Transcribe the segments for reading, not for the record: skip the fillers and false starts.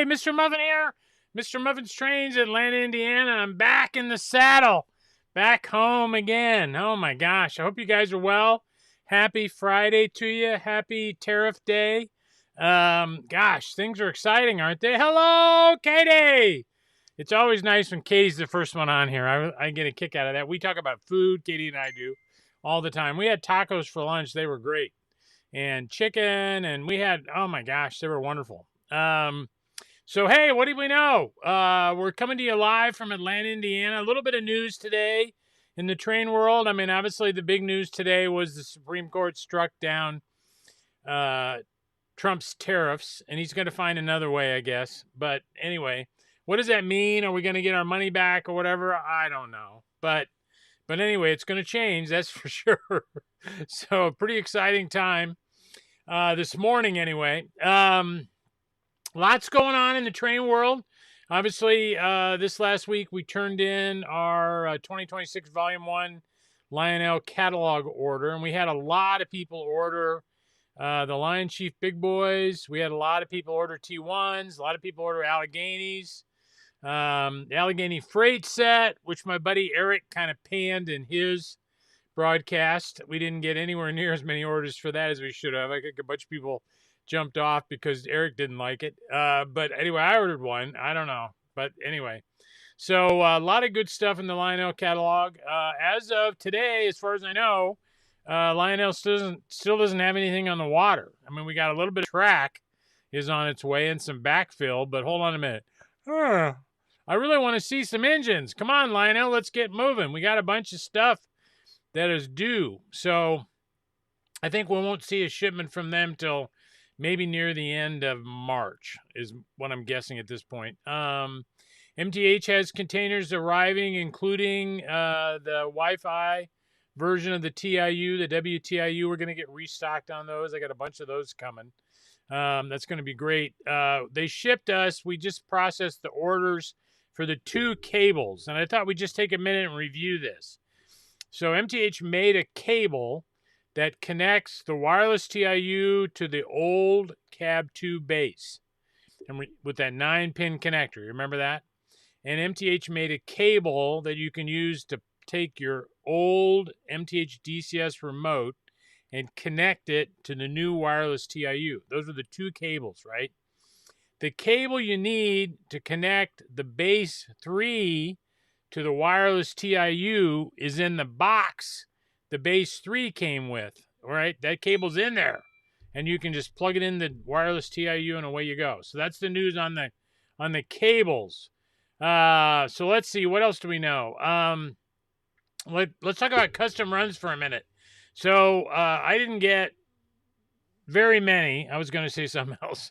Hey, Mr. Muffin here. Mr. Muffin'sTrains, Atlanta, Indiana. I'm back in the saddle. Back home again. Oh my gosh. I hope you guys are well. Happy Friday to you. Happy Tariff Day. Gosh, things are exciting, aren't they? Hello, Katie. It's always nice when Katie's the first one on here. I get a kick out of that. We talk about food, Katie and I do, all the time. We had tacos for lunch. They were great. And chicken, and we had, oh my gosh, they were wonderful. So, hey, what do we know? We're coming to you live from Atlanta, Indiana. A little bit of news today in the train world. I mean, obviously, the big news today was the Supreme Court struck down Trump's tariffs, and he's going to find another way, I guess. But anyway, what does that mean? Are we going to get our money back or whatever? I don't know. But anyway, it's going to change, that's for sure. So, pretty exciting time this morning, anyway. Lots going on in the train world. Obviously, this last week we turned in our 2026 Volume 1 Lionel catalog order, and we had a lot of people order the Lion Chief Big Boys. We had a lot of people order T1s, a lot of people order Alleghenies. The Allegheny Freight Set, which my buddy Eric kind of panned in his broadcast. We didn't get anywhere near as many orders for that as we should have. I think a bunch of people jumped off because Eric didn't like it. But anyway, I ordered one. I don't know. But anyway, so a lot of good stuff in the Lionel catalog. As of today, as far as I know, Lionel still doesn't have anything on the water. I mean, we got a little bit of track is on its way and some backfill, but hold on a minute. I really want to see some engines. Come on, Lionel, let's get moving. We got a bunch of stuff that is due. So I think we won't see a shipment from them till maybe near the end of March is what I'm guessing at this point. MTH has containers arriving, including the Wi-Fi version of the TIU, the WTIU. We're going to get restocked on those. I got a bunch of those coming. That's going to be great. They shipped us. We just processed the orders for the 2 cables, and I thought we'd just take a minute and review this. So MTH made a cable that connects the wireless TIU to the old Cab 2 base, and with that 9-pin connector. Remember that? And MTH made a cable that you can use to take your old MTH DCS remote and connect it to the new wireless TIU. Those are the 2 cables, right? The cable you need to connect the base 3 to the wireless TIU is in the box the base 3 came with. All right, that cable's in there, and you can just plug it in the wireless TIU and away you go. So that's the news on the cables. So let's see, what else do we know? Let's talk about custom runs for a minute. So I didn't get very many. I was going to say something else.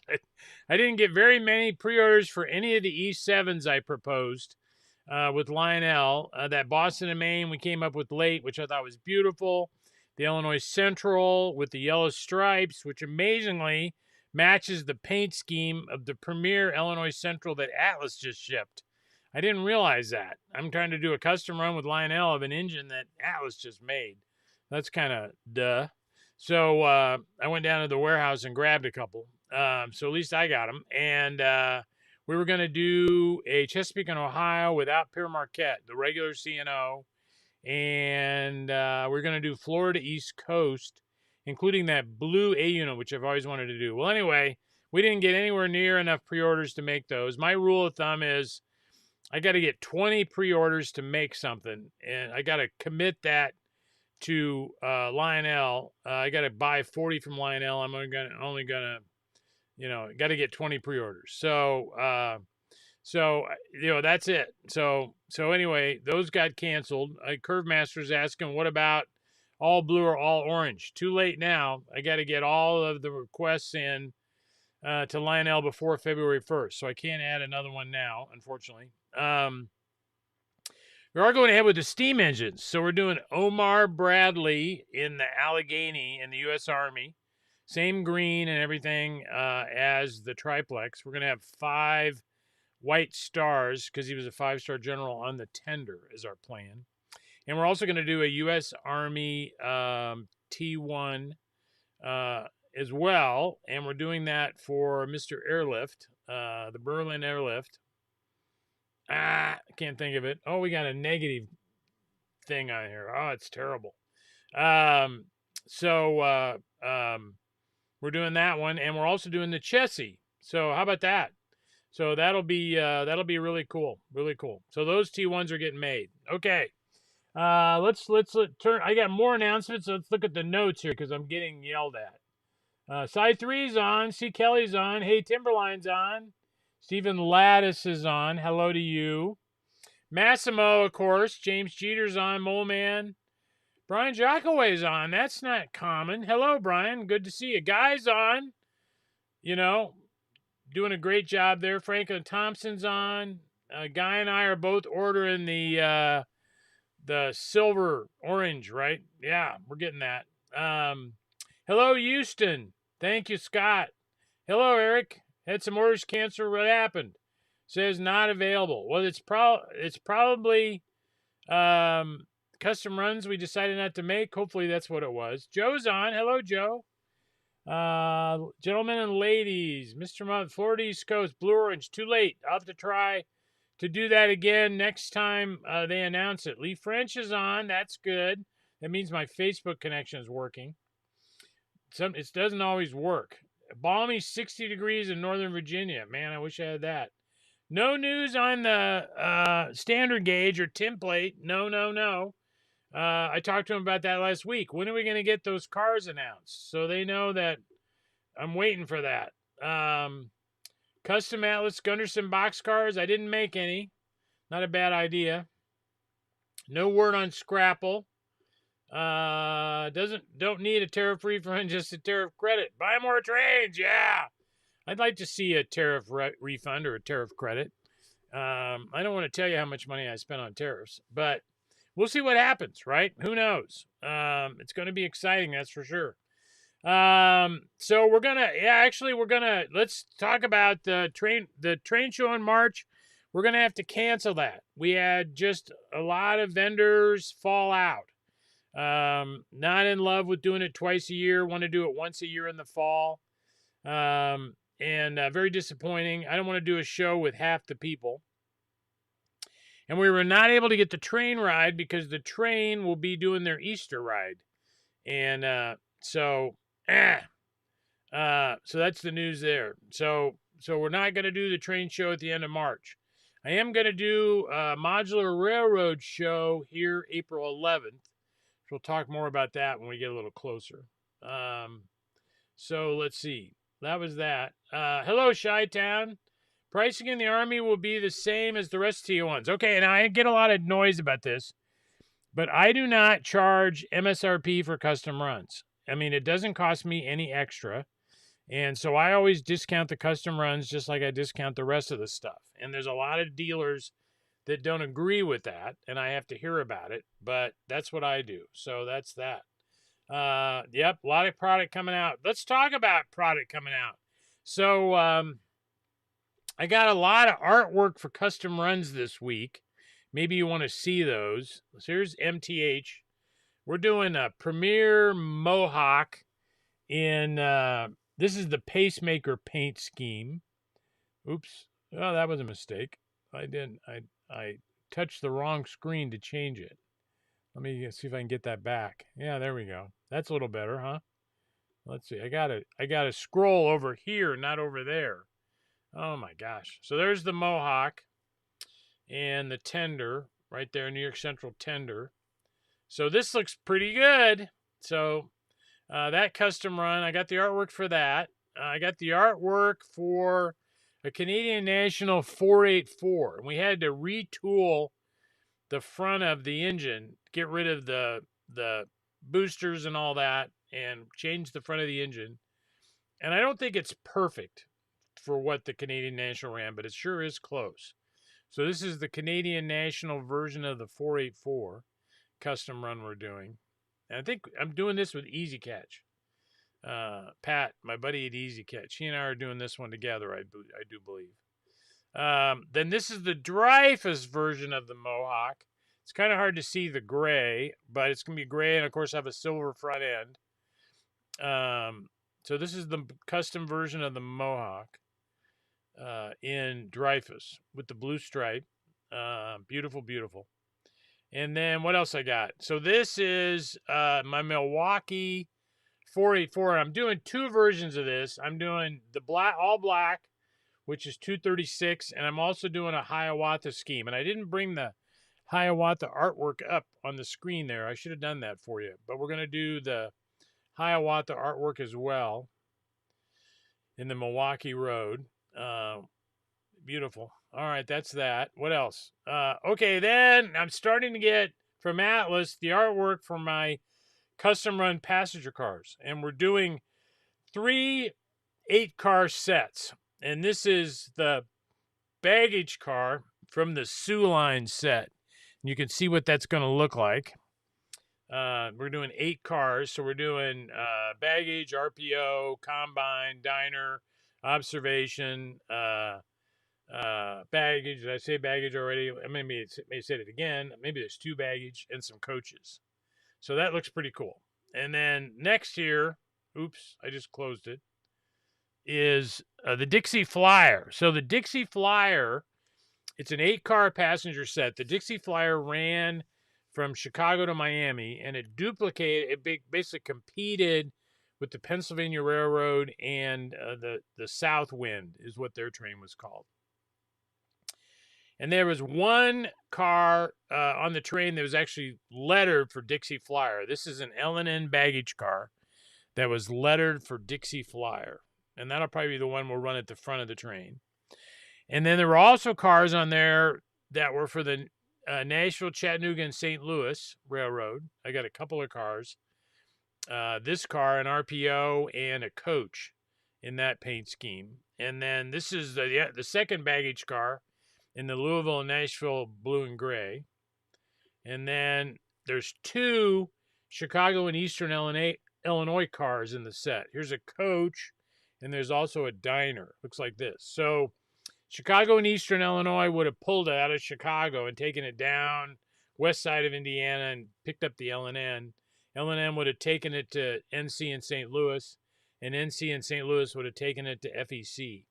I didn't get very many pre-orders for any of the E7s I proposed with Lionel. That Boston and Maine we came up with late, which I thought was beautiful. The Illinois Central with the yellow stripes, which amazingly matches the paint scheme of the premier Illinois Central that Atlas just shipped. I didn't realize that. I'm trying to do a custom run with Lionel of an engine that Atlas just made. That's kind of duh. So I went down to the warehouse and grabbed a couple. So at least I got them. And we were going to do a Chesapeake and Ohio without Pure Marquette, the regular CNO. And we're going to do Florida East Coast, including that blue A unit, which I've always wanted to do. Well, anyway, we didn't get anywhere near enough pre-orders to make those. My rule of thumb is I got to get 20 pre-orders to make something, and I got to commit that to Lionel. I got to buy 40 from Lionel. I'm only gonna, got to get 20 pre-orders. So, that's it. So anyway, those got canceled. Curve Master's asking, what about all blue or all orange? Too late now. I got to get all of the requests in to Lionel before February 1st. So I can't add another one now, unfortunately. We are going ahead with the steam engines. So we're doing Omar Bradley in the Allegheny in the U.S. Army. Same green and everything as the triplex. We're going to have 5 white stars because he was a 5-star general on the tender is our plan. And we're also going to do a U.S. Army T1 as well. And we're doing that for Mr. Airlift The Berlin airlift. I can't think of it. Oh, we got a negative thing on here. Oh, it's terrible. Um, so we're doing that one, and we're also doing the Chessie. So how about that? So that'll be really cool, really cool. So those T1s are getting made. Okay. Let's turn. I got more announcements. So let's look at the notes here because I'm getting yelled at. Side 3's on. C. Kelly's on. Hey, Timberline's on. Stephen Lattice is on. Hello to you. Massimo, of course. James Jeter's on. Mole Man. Brian Jockaway's on. That's not common. Hello, Brian. Good to see you. Guy's on. You know, doing a great job there. Franklin Thompson's on. Guy and I are both ordering the silver orange, right? Yeah, we're getting that. Hello, Houston. Thank you, Scott. Hello, Eric. Had some orders canceled. What happened? Says not available. Well, it's probably custom runs we decided not to make. Hopefully that's what it was. Joe's on. Hello, Joe. Gentlemen and ladies, Mr. Muff, Florida East Coast, Blue Orange, too late. I'll have to try to do that again next time they announce it. Lee French is on. That's good. That means my Facebook connection is working. It doesn't always work. Balmy 60 degrees in Northern Virginia. Man, I wish I had that. No news on the standard gauge or template. No. I talked to him about that last week. When are we going to get those cars announced? So they know that I'm waiting for that. Custom Atlas Gunderson boxcars. I didn't make any. Not a bad idea. No word on Scrapple. Don't need a tariff refund, just a tariff credit. Buy more trains, yeah. I'd like to see a tariff refund or a tariff credit. I don't want to tell you how much money I spent on tariffs, but we'll see what happens, right? Who knows? It's going to be exciting, that's for sure. So let's talk about the train show in March. We're going to have to cancel that. We had just a lot of vendors fall out. Not in love with doing it twice a year. Want to do it once a year in the fall. And very disappointing. I don't want to do a show with half the people. And we were not able to get the train ride because the train will be doing their Easter ride. And so that's the news there. So we're not going to do the train show at the end of March. I am going to do a modular railroad show here April 11th. We'll talk more about that when we get a little closer. So let's see. That was that. Hello, Chi-Town. Pricing in the Army will be the same as the rest of T1s. Okay, and I get a lot of noise about this, but I do not charge MSRP for custom runs. I mean, it doesn't cost me any extra. And so I always discount the custom runs just like I discount the rest of the stuff. And there's a lot of dealers that don't agree with that, and I have to hear about it, but that's what I do. So that's that. Yep, a lot of product coming out. Let's talk about product coming out. So I got a lot of artwork for custom runs this week. Maybe you want to see those. So here's MTH. We're doing a Premier Mohawk in, this is the Pacemaker paint scheme. Oops. Oh, that was a mistake. I touched the wrong screen to change it. Let me see if I can get that back. Yeah, there we go. That's a little better, huh? Let's see. I gotta scroll over here, not over there. Oh my gosh. So there's the Mohawk and the tender right there, New York Central tender. So this looks pretty good. So that custom run, I got the artwork for that. I got the artwork for a Canadian National 484. And we had to retool the front of the engine, get rid of the boosters and all that, and change the front of the engine. And I don't think it's perfect for what the Canadian National ran, but it sure is close. So this is the Canadian National version of the 484 custom run we're doing. And I think I'm doing this with Easy Catch. Pat, my buddy at Easy Catch, he and I are doing this one together, I do believe. Then this is the Dreyfus version of the Mohawk. It's kind of hard to see the gray, but it's going to be gray and, of course, have a silver front end. So this is the custom version of the Mohawk. in Dreyfus with the blue stripe. Beautiful, beautiful. And then what else I got? So this is my Milwaukee 484. I'm doing two versions of this. I'm doing the black, all black, which is 236, and I'm also doing a Hiawatha scheme. And I didn't bring the Hiawatha artwork up on the screen there. I should have done that for you. But we're going to do the Hiawatha artwork as well in the Milwaukee Road. Beautiful. All right, that's that. What else? Okay, then I'm starting to get from Atlas the artwork for my custom run passenger cars. And we're doing 3 8-car sets. And this is the baggage car from the Sioux Line set. And you can see what that's going to look like. We're doing 8 cars. So we're doing baggage, RPO, combine, diner, observation, baggage. Did I say baggage already? I may say it again. Maybe there's 2 baggage and some coaches. So that looks pretty cool. And then next year, oops, I just closed it, is the Dixie Flyer. So the Dixie Flyer, it's an 8-car passenger set. The Dixie Flyer ran from Chicago to Miami, and it basically competed with the Pennsylvania Railroad and the South Wind is what their train was called. And there was one car on the train that was actually lettered for Dixie Flyer. This is an L&N baggage car that was lettered for Dixie Flyer. And that'll probably be the one we'll run at the front of the train. And then there were also cars on there that were for the Nashville, Chattanooga, and St. Louis Railroad. I got a couple of cars. This car, an RPO, and a coach in that paint scheme. And then this is the second baggage car in the Louisville and Nashville blue and gray. And then there's 2 Chicago and Eastern Illinois cars in the set. Here's a coach, and there's also a diner. Looks like this. So Chicago and Eastern Illinois would have pulled it out of Chicago and taken it down west side of Indiana and picked up the L&N. L&N would have taken it to NC and St. Louis, and NC and St. Louis would have taken it to FEC.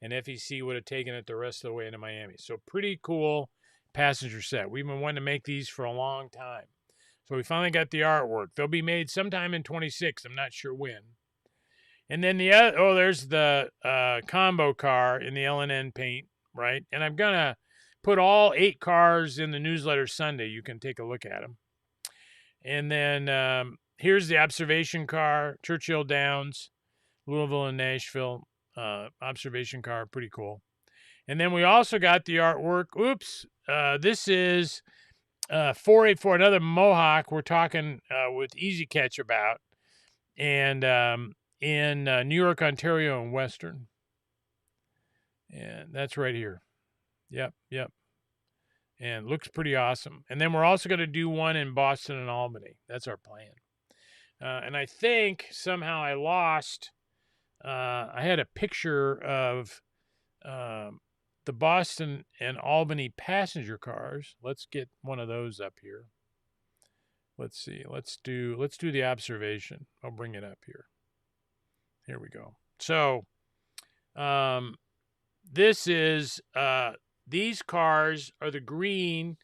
And FEC would have taken it the rest of the way into Miami. So pretty cool passenger set. We've been wanting to make these for a long time. So we finally got the artwork. They'll be made sometime in 26. I'm not sure when. And then the other, there's the combo car in the L&N paint, right? And I'm going to put all 8 cars in the newsletter Sunday. You can take a look at them. And then here's the observation car, Churchill Downs, Louisville and Nashville. Observation car, pretty cool. And then we also got the artwork. Oops, this is 484, another Mohawk we're talking with Easy Catch about, and in New York, Ontario, and Western. And that's right here. Yep. And looks pretty awesome. And then we're also going to do one in Boston and Albany. That's our plan. And I think somehow I lost... I had a picture of the Boston and Albany passenger cars. Let's get one of those up here. Let's see. Let's do the observation. I'll bring it up here. Here we go. So this is these cars are the green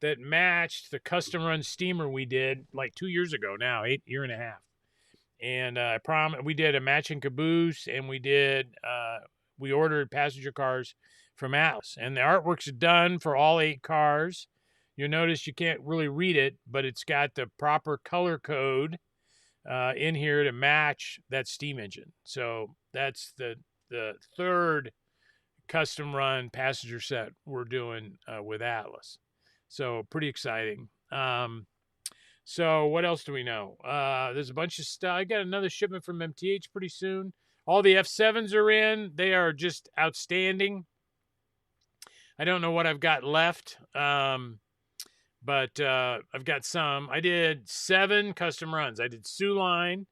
that matched the custom run steamer we did like 2 years ago now, 1.5 years. And I promise we did a matching caboose, and we ordered passenger cars from Atlas, and the artwork's done for all 8 cars. You'll notice you can't really read it, but it's got the proper color code in here to match that steam engine. So that's the third custom run passenger set we're doing with Atlas. So pretty exciting. So what else do we know? There's a bunch of stuff. I got another shipment from MTH pretty soon. All the F7s are in. They are just outstanding. I don't know what I've got left, but I've got some. I did 7 custom runs. I did Sioux Line,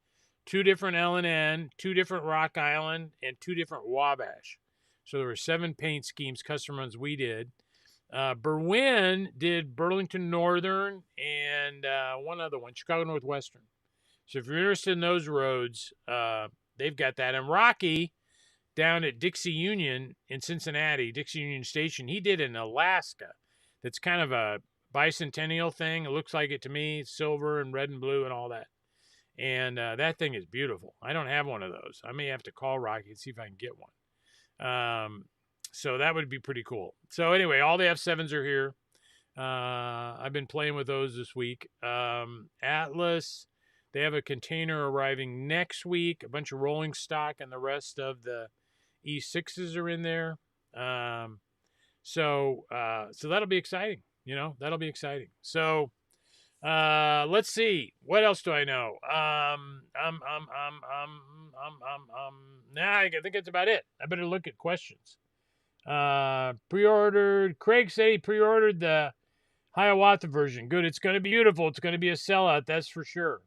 2 different L&N, 2 different Rock Island, and 2 different Wabash. So there were 7 paint schemes, custom runs we did. Berwyn did Burlington Northern and one other one, Chicago Northwestern. So if you're interested in those roads, they've got that. And Rocky down at Dixie Union in Cincinnati, Dixie Union Station. He did an Alaska that's kind of a bicentennial thing. It looks like it to me. It's silver and red and blue and all that. And that thing is beautiful. I don't have one of those. I may have to call Rocky and see if I can get one. So that would be pretty cool. So anyway, all the F7s are here. I've been playing with those this week. Atlas, they have a container arriving next week. A bunch of rolling stock, and the rest of the E6s are in there. So that'll be exciting. That'll be exciting. So let's see. What else do I know? Nah, I think that's about it. I better look at questions. Pre-ordered. Craig said he pre-ordered the Hiawatha version. Good. It's going to be beautiful. It's going to be a sellout. That's for sure.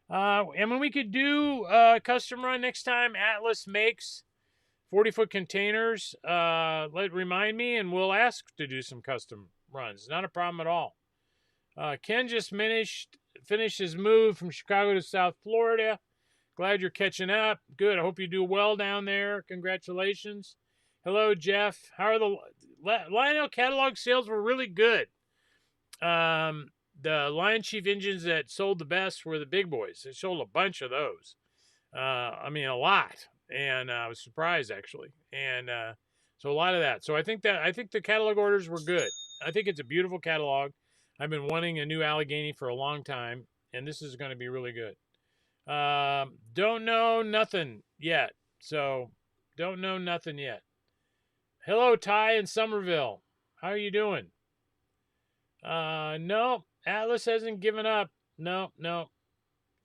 And when we could do a custom run next time Atlas makes 40-foot containers, remind me, and we'll ask to do some custom runs. Not a problem at all. Ken just finished his move from Chicago to South Florida. Glad you're catching up. Good. I hope you do well down there. Congratulations. Hello, Jeff. How are the Lionel catalog sales? Were really good. The Lion Chief engines that sold the best were the big boys. They sold a bunch of those. A lot. And I was surprised, actually. And so a lot of that. So I think the catalog orders were good. I think it's a beautiful catalog. I've been wanting a new Allegheny for a long time, and this is going to be really good. Don't know nothing yet. So don't know nothing yet. Hello, Ty in Somerville. How are you doing? No, Atlas hasn't given up. No.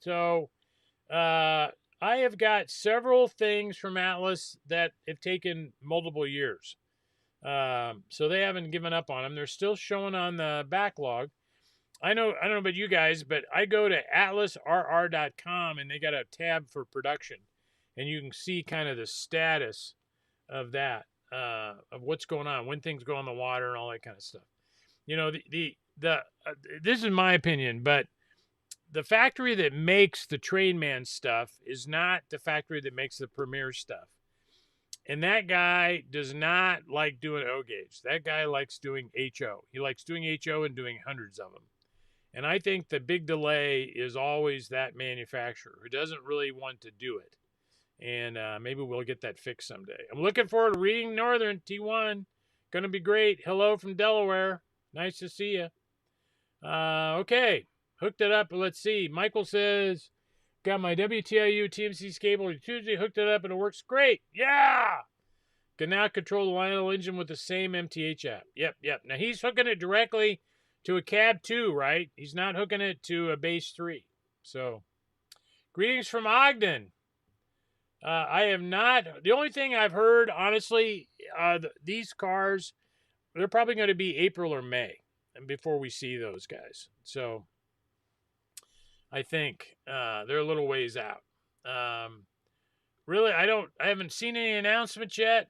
So I have got several things from Atlas that have taken multiple years. So they haven't given up on them. They're still showing on the backlog. I don't know about you guys, but I go to atlasrr.com and they got a tab for production, and you can see kind of the status of that, of what's going on, when things go on the water and all that kind of stuff. This is my opinion, but the factory that makes the Trainman stuff is not the factory that makes the Premier stuff. And that guy does not like doing O gauge. That guy likes doing HO. He likes doing HO and doing hundreds of them. And I think the big delay is always that manufacturer who doesn't really want to do it. And maybe we'll get that fixed someday. I'm looking forward to reading Northern T1. Going to be great. Hello from Delaware. Nice to see you. Okay. Hooked it up. Let's see. Michael says, got my WTIU TMC cable Tuesday. Hooked it up and it works great. Yeah. Can now control the Lionel engine with the same MTH app. Yep. Now he's hooking it directly to a cab 2, right? He's not hooking it to a base 3. So, greetings from Ogden. I have not. The only thing I've heard, honestly, these cars, they're probably going to be April or May before we see those guys. So, I think they're a little ways out. Really, I haven't seen any announcements yet.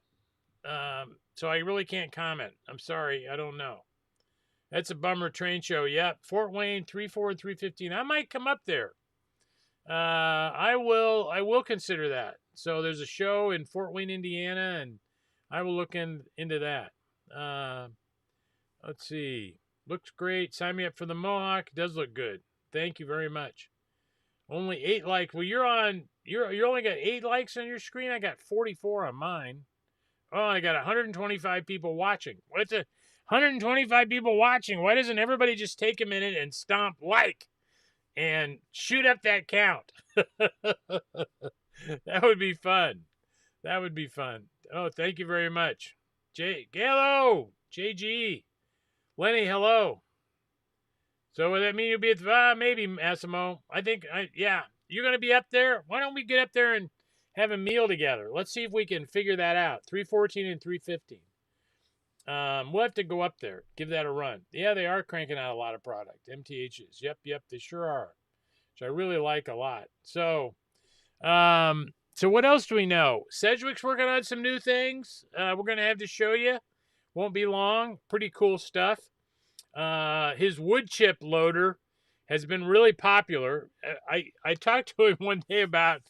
So I really can't comment. I'm sorry. I don't know. That's a bummer. Train show. Yep. Fort Wayne, 3-4 and 315. I might come up there. I will consider that. So there's a show in Fort Wayne, Indiana, and I will look into that. Let's see. Looks great. Sign me up for the Mohawk. It does look good. Thank you very much. Only 8 likes. Well, you only got 8 likes on your screen. I got 44 on mine. Oh, I got 125 people watching. What's 125 people watching? Why doesn't everybody just take a minute and stomp like and shoot up that count? That would be fun. That would be fun. Oh, thank you very much. Hello, JG. Lenny, hello. So would that mean you'll be at the, maybe, Massimo. I think, yeah, you're going to be up there. Why don't we get up there and have a meal together? Let's see if we can figure that out. 314 and 315. We'll have to go up there. Give that a run. Yeah, they are cranking out a lot of product. MTHs. Yep, they sure are. Which I really like a lot. So what else do we know? Sedgwick's working on some new things. We're going to have to show you. Won't be long. Pretty cool stuff. His wood chip loader has been really popular. I talked to him one day about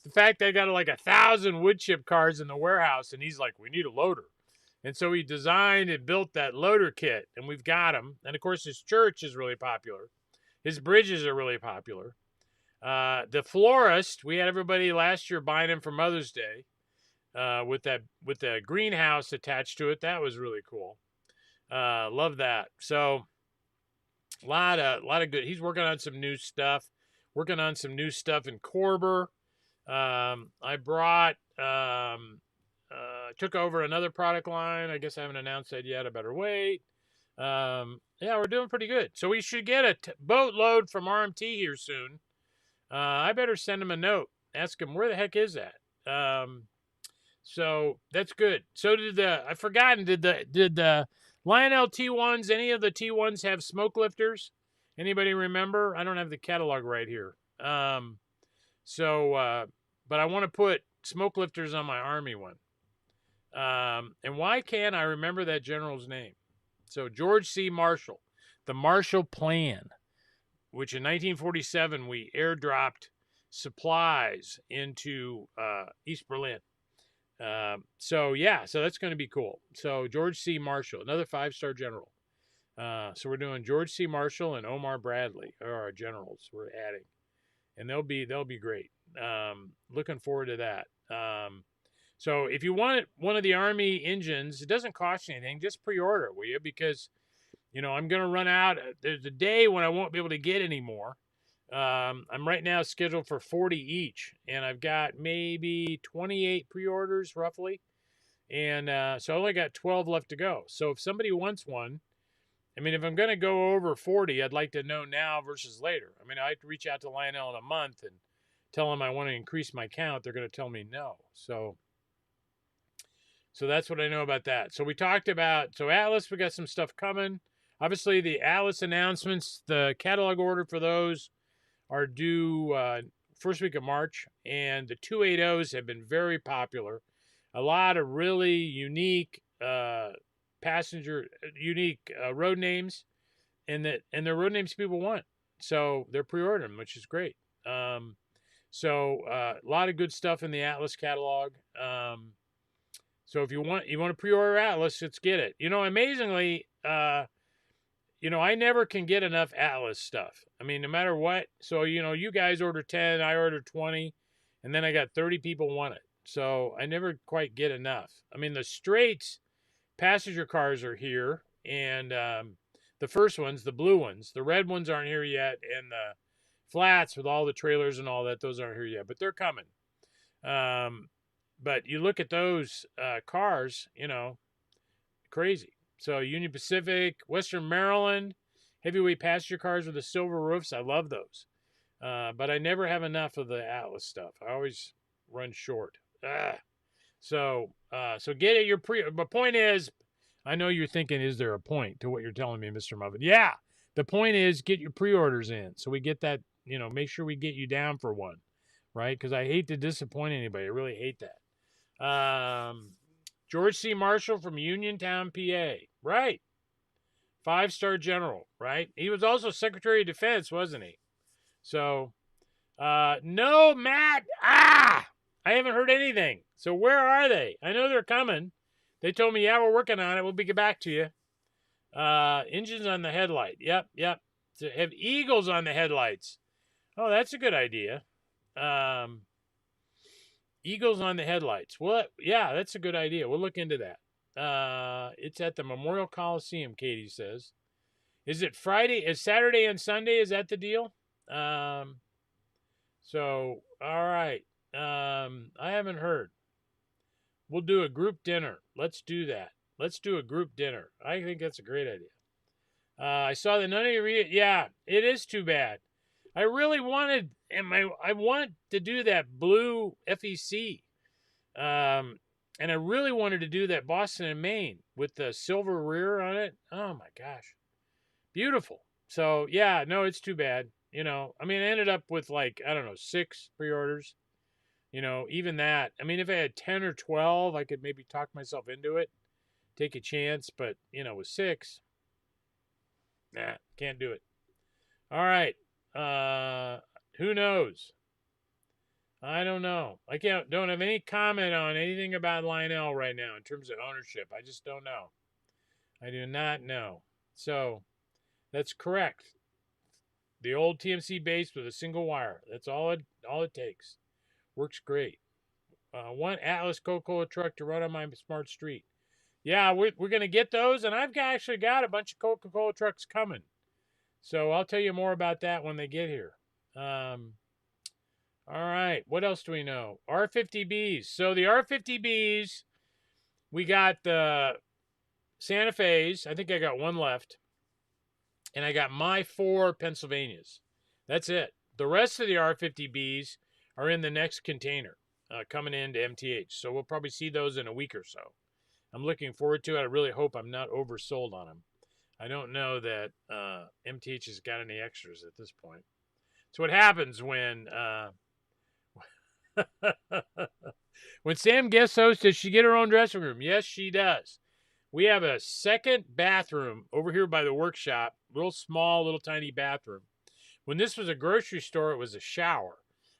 the fact they got like 1,000 wood chip cars in the warehouse, and he's like, we need a loader. And so he designed and built that loader kit, and we've got him. And of course, his church is really popular. His bridges are really popular. The florist, we had everybody last year buying him for Mother's Day with the greenhouse attached to it. That was really cool. Love that. So a lot of good. He's working on some new stuff. Working on some new stuff in Corber. I brought took over another product line. I guess I haven't announced that yet. I better wait. Yeah, we're doing pretty good. So we should get a boatload from RMT here soon. I better send him a note. Ask him, where the heck is that? So that's good. So I've forgotten, did the Lionel T1s, any of the T1s have smoke lifters? Anybody remember? I don't have the catalog right here. But I want to put smoke lifters on my Army one. And why can't I remember that general's name? So George C. Marshall, the Marshall Plan, which in 1947 we airdropped supplies into East Berlin. So that's going to be cool. So George C. Marshall, another 5-star general. So we're doing George C. Marshall and Omar Bradley are our generals we're adding, and they'll be great. Looking forward to that. So if you want one of the Army engines, it doesn't cost you anything. Just pre-order, will you? Because, I'm going to run out. There's a day when I won't be able to get any more. I'm right now scheduled for 40 each, and I've got maybe 28 pre-orders roughly. And so I only got 12 left to go. So if somebody wants one, if I'm going to go over 40, I'd like to know now versus later. I have to reach out to Lionel in a month and tell them I want to increase my count. They're going to tell me no. So that's what I know about that. So we talked about, Atlas, we got some stuff coming. Obviously, the Atlas announcements, the catalog order for those are due first week of March. And the 280s have been very popular. A lot of really unique road names, and they're road names people want. So they're pre-ordering, which is great. A lot of good stuff in the Atlas catalog. So if you want to pre-order Atlas, let's get it. Amazingly, I never can get enough Atlas stuff. No matter what. So, you guys order 10, I order 20, and then I got 30 people want it. So I never quite get enough. The straights passenger cars are here, and the first ones, the blue ones, the red ones aren't here yet, and the flats with all the trailers and all that, those aren't here yet, but they're coming. But you look at those cars, crazy. So Union Pacific, Western Maryland, heavyweight passenger cars with the silver roofs. I love those. But I never have enough of the Atlas stuff. I always run short. So get it. My point is, I know you're thinking, is there a point to what you're telling me, Mr. Muffin? Yeah. The point is, get your pre-orders in. So we get that, make sure we get you down for one, right? Because I hate to disappoint anybody. I really hate that. George C. Marshall from Uniontown, PA. Right. 5-star general, right? He was also Secretary of Defense, wasn't he? So, no, Matt. I haven't heard anything. So where are they? I know they're coming. They told me, yeah, we're working on it. We'll get back to you. Engines on the headlight. Yep. To have eagles on the headlights. Oh, that's a good idea. Eagles on the headlights. Well, yeah, that's a good idea. We'll look into that. It's at the Memorial Coliseum, Katie says. Is it Friday? Is Saturday and Sunday? Is that the deal? All right. I haven't heard. We'll do a group dinner. Let's do that. Let's do a group dinner. I think that's a great idea. I saw that none of you read it. Yeah, it is too bad. I really wanted, I wanted to do that blue FEC. And I really wanted to do that Boston and Maine with the silver rear on it. Oh my gosh. Beautiful. So yeah, no, it's too bad. I ended up with 6 pre-orders. Even that. If I had 10 or 12, I could maybe talk myself into it, take a chance. But, with 6, can't do it. All right. Who knows? I don't know. I don't have any comment on anything about Lionel right now in terms of ownership. I just don't know. I do not know. So that's correct. The old TMC base with a single wire. That's all it takes. Works great. One Atlas Coca-Cola truck to run on my smart street. Yeah, we're going to get those, and I've actually got a bunch of Coca-Cola trucks coming. So I'll tell you more about that when they get here. All right, what else do we know? R50Bs. So the R50Bs, we got the Santa Fe's. I think I got one left. And I got my 4 Pennsylvanias. That's it. The rest of the R50Bs are in the next container coming into MTH. So we'll probably see those in a week or so. I'm looking forward to it. I really hope I'm not oversold on them. I don't know that MTH has got any extras at this point. So what happens when when Sam guest hosts, does she get her own dressing room? Yes, she does. We have a second bathroom over here by the workshop, little small, little tiny bathroom. When this was a grocery store, it was a shower.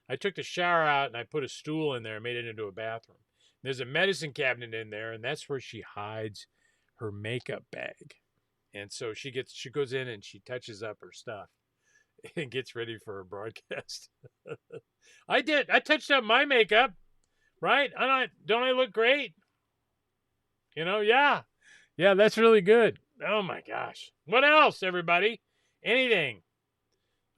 I took the shower out and I put a stool in there and made it into a bathroom. There's a medicine cabinet in there, and that's where she hides her makeup bag. And so she goes in and she touches up her stuff and gets ready for her broadcast. I touched up my makeup, right? Don't I look great? Yeah. Yeah, that's really good. Oh my gosh. What else, everybody? Anything?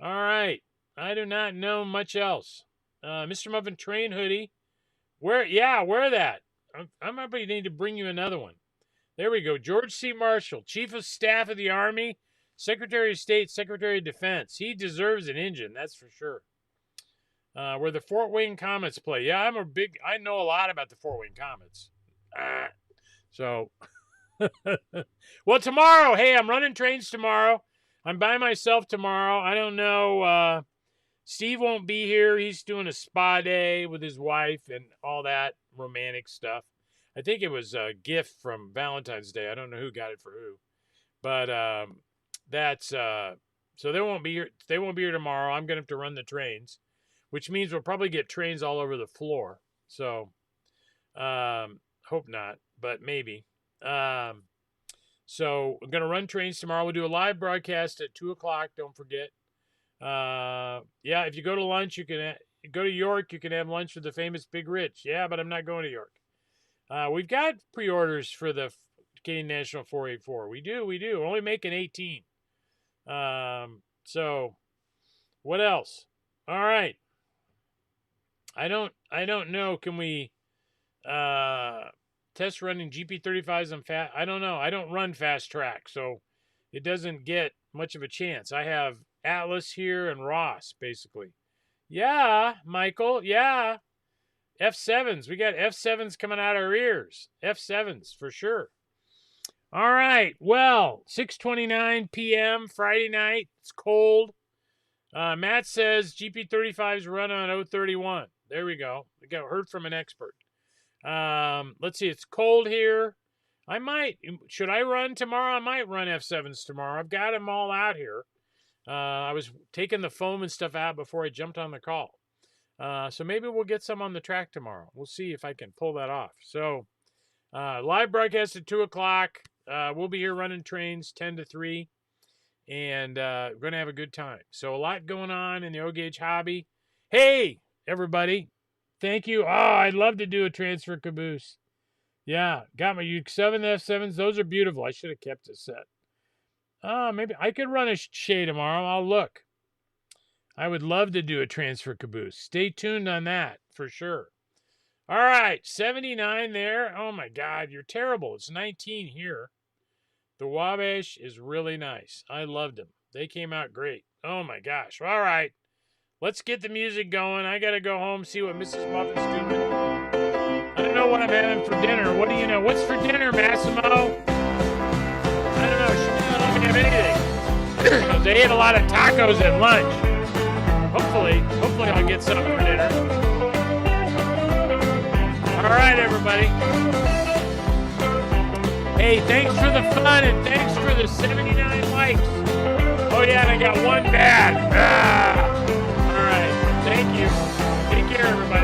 All right. I do not know much else. Mr. Muffin Train hoodie. Wear that. I might need to bring you another one. There we go. George C. Marshall, Chief of Staff of the Army, Secretary of State, Secretary of Defense. He deserves an engine, that's for sure. Where the Fort Wayne Comets play. Yeah, I know a lot about the Fort Wayne Comets. So, well, tomorrow, hey, I'm running trains tomorrow. I'm by myself tomorrow. I don't know. Steve won't be here. He's doing a spa day with his wife and all that romantic stuff. I think it was a gift from Valentine's Day. I don't know who got it for who. But that's so they won't be here. They won't be here tomorrow. I'm going to have to run the trains, which means we'll probably get trains all over the floor. So hope not, but maybe. So I'm going to run trains tomorrow. We'll do a live broadcast at 2:00. Don't forget. Yeah, if you go to lunch, you can go to York. You can have lunch with the famous Big Rich. Yeah, but I'm not going to York. We've got pre-orders for the Canadian National 484. We do. We're only making 18. So what else? All right. I don't know. Can we test running GP35s on fast? I don't know. I don't run fast track, so it doesn't get much of a chance. I have Atlas here and Ross, basically. Yeah, Michael. Yeah. F7s. We got F7s coming out our ears. F7s for sure. All right. Well, 6:29 p.m. Friday night. It's cold. Matt says GP35s run on 031. There we go. We got heard from an expert. Let's see. It's cold here. Should I run tomorrow? I might run F7s tomorrow. I've got them all out here. I was taking the foam and stuff out before I jumped on the call. So maybe we'll get some on the track tomorrow. We'll see if I can pull that off. So, live broadcast at 2:00. We'll be here running trains 10 to 3. And we're going to have a good time. So a lot going on in the O-Gauge hobby. Hey, everybody. Thank you. Oh, I'd love to do a transfer caboose. Yeah, got my U7 F7s. Those are beautiful. I should have kept a set. Maybe I could run a Shea tomorrow. I'll look. I would love to do a transfer caboose. Stay tuned on that for sure. All right, 79 there. Oh my God, you're terrible. It's 19 here. The Wabash is really nice. I loved them. They came out great. Oh my gosh. All right, let's get the music going. I gotta go home, see what Mrs. Muffin's doing. I don't know what I'm having for dinner. What do you know? What's for dinner, Massimo? I don't know. She doesn't have anything. Because they ate a lot of tacos at lunch. Hopefully I'll get something for dinner. All right, everybody. Hey, thanks for the fun and thanks for the 79 likes. Oh, yeah, and I got one bad. All right. Thank you. Take care. Later, everybody.